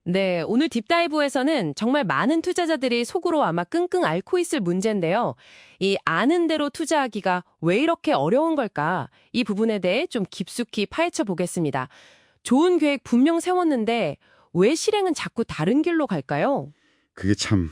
네, 오늘 딥다이브에서는 정말 많은 투자자들이 속으로 아마 끙끙 앓고 있을 문제인데요. 이 아는 대로 투자하기가 왜 이렇게 어려운 걸까? 이 부분에 대해 좀 깊숙이 파헤쳐 보겠습니다. 좋은 계획 분명 세웠는데 왜 실행은 자꾸 다른 길로 갈까요? 그게 참,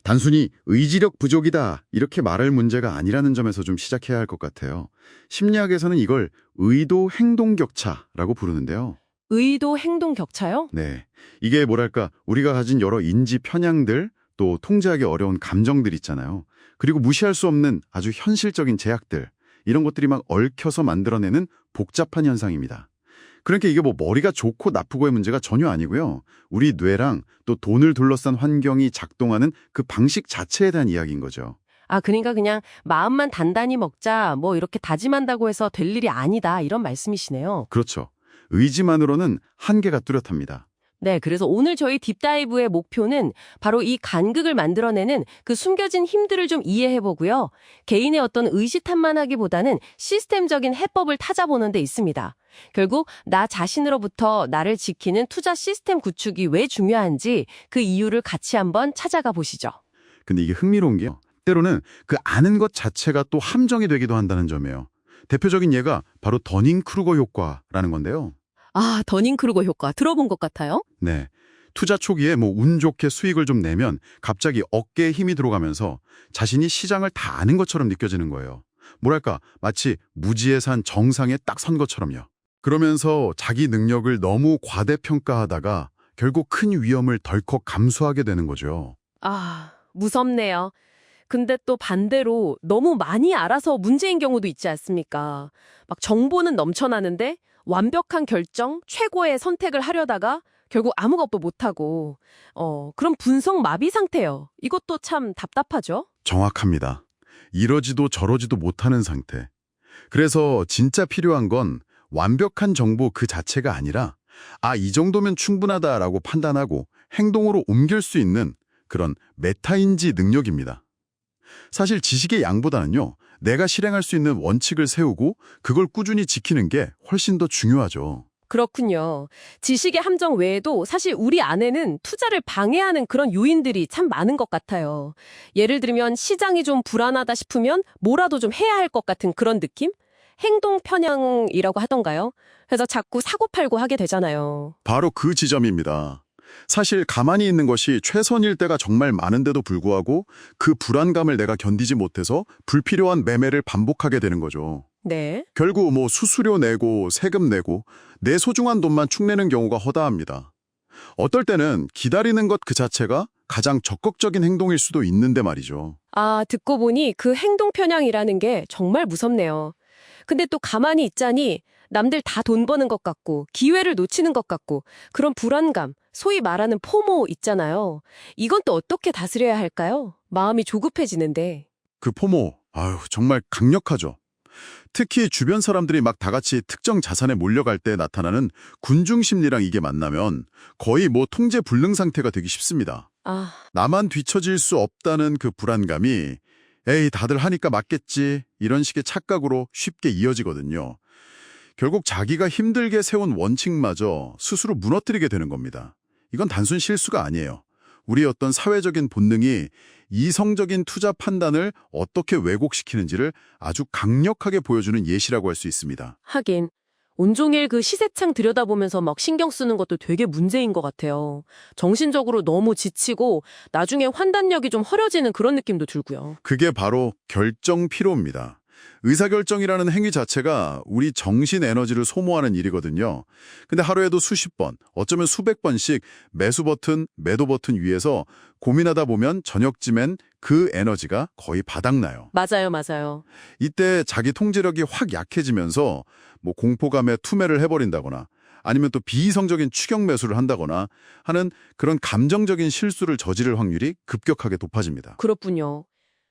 단순히 의지력 부족이다 이렇게 말할 문제가 아니라는 점에서 좀 시작해야 할 것 같아요. 심리학에서는 이걸 의도 행동 격차라고 부르는데요. 의도 행동 격차요? 네, 이게 뭐랄까 우리가 가진 여러 인지 편향들 또 통제하기 어려운 감정들 있잖아요. 그리고 무시할 수 없는 아주 현실적인 제약들 이런 것들이 막 얽혀서 만들어내는 복잡한 현상입니다. 그러니까 이게 뭐 머리가 좋고 나쁘고의 문제가 전혀 아니고요. 우리 뇌랑 또 돈을 둘러싼 환경이 작동하는 그 방식 자체에 대한 이야기인 거죠. 아, 그러니까 그냥 마음만 단단히 먹자, 뭐 이렇게 다짐한다고 해서 될 일이 아니다, 이런 말씀이시네요. 그렇죠. 의지만으로는 한계가 뚜렷합니다. 네, 그래서 오늘 저희 딥다이브의 목표는 바로 이 간극을 만들어내는 그 숨겨진 힘들을 좀 이해해보고요. 개인의 어떤 의시탄만하기보다는 시스템적인 해법을 찾아보는 데 있습니다. 결국 나 자신으로부터 나를 지키는 투자 시스템 구축이 왜 중요한지 그 이유를 같이 한번 찾아가 보시죠. 근데 이게 흥미로운 게요. 때로는 그 아는 것 자체가 또 함정이 되기도 한다는 점이에요. 대표적인 예가 바로 더닝크루거 효과라는 건데요. 아, 더닝크루거 효과 들어본 것 같아요? 네. 투자 초기에 뭐 운 좋게 수익을 좀 내면 갑자기 어깨에 힘이 들어가면서 자신이 시장을 다 아는 것처럼 느껴지는 거예요. 뭐랄까 마치 무지에 산 정상에 딱 선 것처럼요. 그러면서 자기 능력을 너무 과대평가하다가 결국 큰 위험을 덜컥 감수하게 되는 거죠. 아, 무섭네요. 근데 또 반대로 너무 많이 알아서 문제인 경우도 있지 않습니까? 막 정보는 넘쳐나는데 완벽한 결정, 최고의 선택을 하려다가 결국 아무것도 못하고, 그런 분석 마비 상태요. 이것도 참 답답하죠? 정확합니다. 이러지도 저러지도 못하는 상태. 그래서 진짜 필요한 건 완벽한 정보 그 자체가 아니라 이 정도면 충분하다라고 판단하고 행동으로 옮길 수 있는 그런 메타인지 능력입니다. 사실 지식의 양보다는요. 내가 실행할 수 있는 원칙을 세우고 그걸 꾸준히 지키는 게 훨씬 더 중요하죠. 그렇군요. 지식의 함정 외에도 사실 우리 안에는 투자를 방해하는 그런 요인들이 참 많은 것 같아요. 예를 들면 시장이 좀 불안하다 싶으면 뭐라도 좀 해야 할 것 같은 그런 느낌? 행동 편향이라고 하던가요? 그래서 자꾸 사고팔고 하게 되잖아요. 바로 그 지점입니다. 사실 가만히 있는 것이 최선일 때가 정말 많은데도 불구하고 그 불안감을 내가 견디지 못해서 불필요한 매매를 반복하게 되는 거죠. 네. 결국 뭐 수수료 내고 세금 내고 내 소중한 돈만 축내는 경우가 허다합니다. 어떨 때는 기다리는 것 그 자체가 가장 적극적인 행동일 수도 있는데 말이죠. 아, 듣고 보니 그 행동 편향이라는 게 정말 무섭네요. 근데 또 가만히 있자니 남들 다 돈 버는 것 같고 기회를 놓치는 것 같고 그런 불안감, 소위 말하는 포모 있잖아요. 이건 또 어떻게 다스려야 할까요? 마음이 조급해지는데. 그 포모, 정말 강력하죠. 특히 주변 사람들이 막 다 같이 특정 자산에 몰려갈 때 나타나는 군중 심리랑 이게 만나면 거의 뭐 통제 불능 상태가 되기 쉽습니다. 아, 나만 뒤처질 수 없다는 그 불안감이 에이 다들 하니까 맞겠지 이런 식의 착각으로 쉽게 이어지거든요. 결국 자기가 힘들게 세운 원칙마저 스스로 무너뜨리게 되는 겁니다. 이건 단순 실수가 아니에요. 우리의 어떤 사회적인 본능이 이성적인 투자 판단을 어떻게 왜곡시키는지를 아주 강력하게 보여주는 예시라고 할 수 있습니다. 하긴. 온종일 그 시세창 들여다보면서 막 신경 쓰는 것도 되게 문제인 것 같아요. 정신적으로 너무 지치고 나중에 판단력이 좀 흐려지는 그런 느낌도 들고요. 그게 바로 결정 피로입니다. 의사결정이라는 행위 자체가 우리 정신 에너지를 소모하는 일이거든요. 근데 하루에도 수십 번, 어쩌면 수백 번씩 매수 버튼, 매도 버튼 위에서 고민하다 보면 저녁쯤엔 그 에너지가 거의 바닥나요. 맞아요, 맞아요. 이때 자기 통제력이 확 약해지면서 뭐 공포감에 투매를 해버린다거나 아니면 또 비이성적인 추격 매수를 한다거나 하는 그런 감정적인 실수를 저지를 확률이 급격하게 높아집니다. 그렇군요.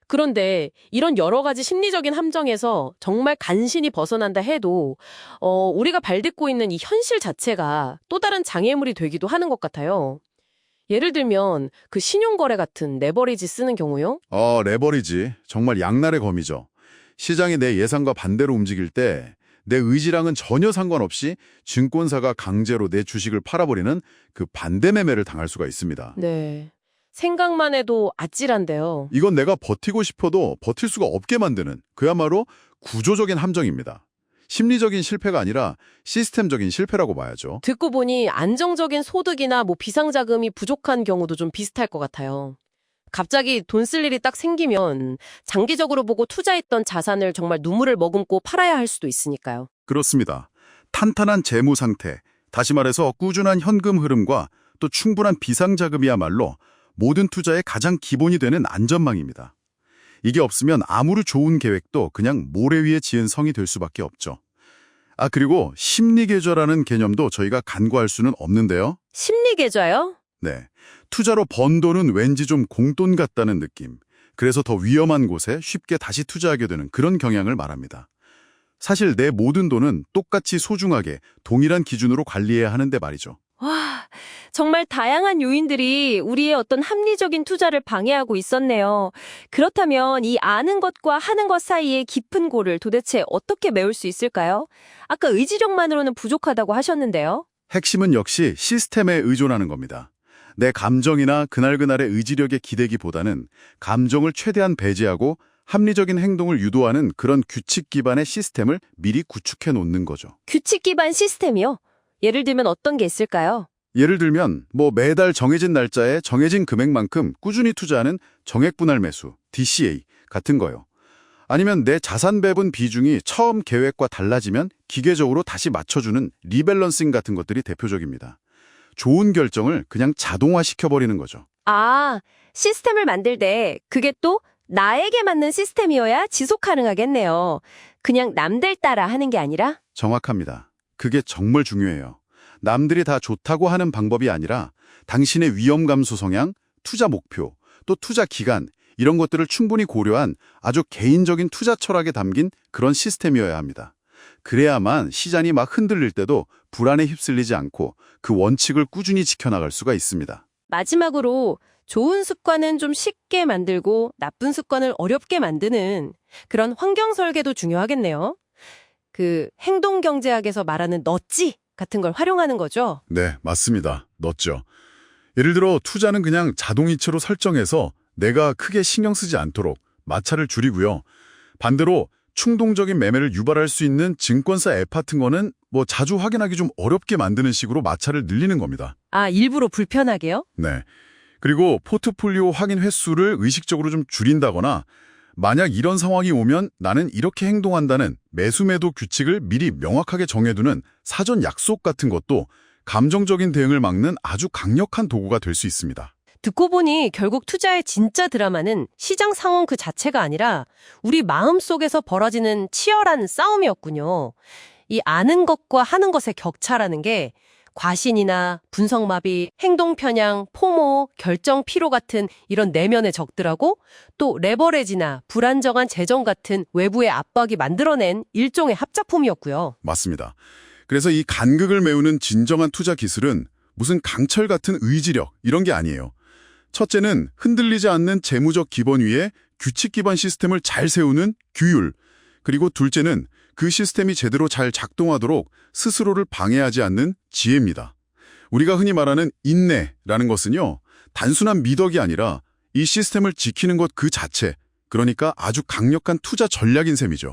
그런데 이런 여러 가지 심리적인 함정에서 정말 간신히 벗어난다 해도 우리가 발딛고 있는 이 현실 자체가 또 다른 장애물이 되기도 하는 것 같아요. 예를 들면 그 신용거래 같은 레버리지 쓰는 경우요. 레버리지. 정말 양날의 검이죠. 시장이 내 예상과 반대로 움직일 때 내 의지랑은 전혀 상관없이 증권사가 강제로 내 주식을 팔아버리는 그 반대 매매를 당할 수가 있습니다. 네. 생각만 해도 아찔한데요. 이건 내가 버티고 싶어도 버틸 수가 없게 만드는 그야말로 구조적인 함정입니다. 심리적인 실패가 아니라 시스템적인 실패라고 봐야죠. 듣고 보니 안정적인 소득이나 비상자금이 부족한 경우도 좀 비슷할 것 같아요. 갑자기 돈 쓸 일이 딱 생기면 장기적으로 보고 투자했던 자산을 정말 눈물을 머금고 팔아야 할 수도 있으니까요. 그렇습니다. 탄탄한 재무 상태, 다시 말해서 꾸준한 현금 흐름과 또 충분한 비상자금이야말로 모든 투자의 가장 기본이 되는 안전망입니다. 이게 없으면 아무리 좋은 계획도 그냥 모래 위에 지은 성이 될 수밖에 없죠. 그리고 심리계좌라는 개념도 저희가 간과할 수는 없는데요. 심리계좌요? 네, 투자로 번 돈은 왠지 좀 공돈 같다는 느낌. 그래서 더 위험한 곳에 쉽게 다시 투자하게 되는 그런 경향을 말합니다. 사실 내 모든 돈은 똑같이 소중하게 동일한 기준으로 관리해야 하는데 말이죠. 와, 정말 다양한 요인들이 우리의 어떤 합리적인 투자를 방해하고 있었네요. 그렇다면 이 아는 것과 하는 것 사이의 깊은 골을 도대체 어떻게 메울 수 있을까요? 아까 의지력만으로는 부족하다고 하셨는데요. 핵심은 역시 시스템에 의존하는 겁니다. 내 감정이나 그날그날의 의지력에 기대기보다는 감정을 최대한 배제하고 합리적인 행동을 유도하는 그런 규칙 기반의 시스템을 미리 구축해 놓는 거죠. 규칙 기반 시스템이요? 예를 들면 어떤 게 있을까요? 예를 들면 매달 정해진 날짜에 정해진 금액만큼 꾸준히 투자하는 정액분할 매수, DCA 같은 거요. 아니면 내 자산 배분 비중이 처음 계획과 달라지면 기계적으로 다시 맞춰주는 리밸런싱 같은 것들이 대표적입니다. 좋은 결정을 그냥 자동화시켜버리는 거죠. 시스템을 만들 때 그게 또 나에게 맞는 시스템이어야 지속 가능하겠네요. 그냥 남들 따라 하는 게 아니라? 정확합니다. 그게 정말 중요해요. 남들이 다 좋다고 하는 방법이 아니라 당신의 위험 감수 성향, 투자 목표, 또 투자 기간 이런 것들을 충분히 고려한 아주 개인적인 투자 철학에 담긴 그런 시스템이어야 합니다. 그래야만 시장이 막 흔들릴 때도 불안에 휩쓸리지 않고 그 원칙을 꾸준히 지켜나갈 수가 있습니다. 마지막으로 좋은 습관은 좀 쉽게 만들고 나쁜 습관을 어렵게 만드는 그런 환경 설계도 중요하겠네요. 그 행동경제학에서 말하는 넛지 같은 걸 활용하는 거죠. 네, 맞습니다. 넣었죠. 예를 들어 투자는 그냥 자동이체로 설정해서 내가 크게 신경 쓰지 않도록 마찰을 줄이고요. 반대로 충동적인 매매를 유발할 수 있는 증권사 앱 같은 거는 자주 확인하기 좀 어렵게 만드는 식으로 마찰을 늘리는 겁니다. 일부러 불편하게요? 네. 그리고 포트폴리오 확인 횟수를 의식적으로 좀 줄인다거나 만약 이런 상황이 오면 나는 이렇게 행동한다는 매수매도 규칙을 미리 명확하게 정해두는 사전 약속 같은 것도 감정적인 대응을 막는 아주 강력한 도구가 될 수 있습니다. 듣고 보니 결국 투자의 진짜 드라마는 시장 상황 그 자체가 아니라 우리 마음속에서 벌어지는 치열한 싸움이었군요. 이 아는 것과 하는 것의 격차라는 게 과신이나 분석마비, 행동 편향, 포모, 결정 피로 같은 이런 내면의 적들하고 또 레버레지나 불안정한 재정 같은 외부의 압박이 만들어낸 일종의 합작품이었고요. 맞습니다. 그래서 이 간극을 메우는 진정한 투자 기술은 무슨 강철 같은 의지력 이런 게 아니에요. 첫째는 흔들리지 않는 재무적 기본 위에 규칙 기반 시스템을 잘 세우는 규율, 그리고 둘째는 그 시스템이 제대로 잘 작동하도록 스스로를 방해하지 않는 지혜입니다. 우리가 흔히 말하는 인내라는 것은요, 단순한 미덕이 아니라 이 시스템을 지키는 것 그 자체, 그러니까 아주 강력한 투자 전략인 셈이죠.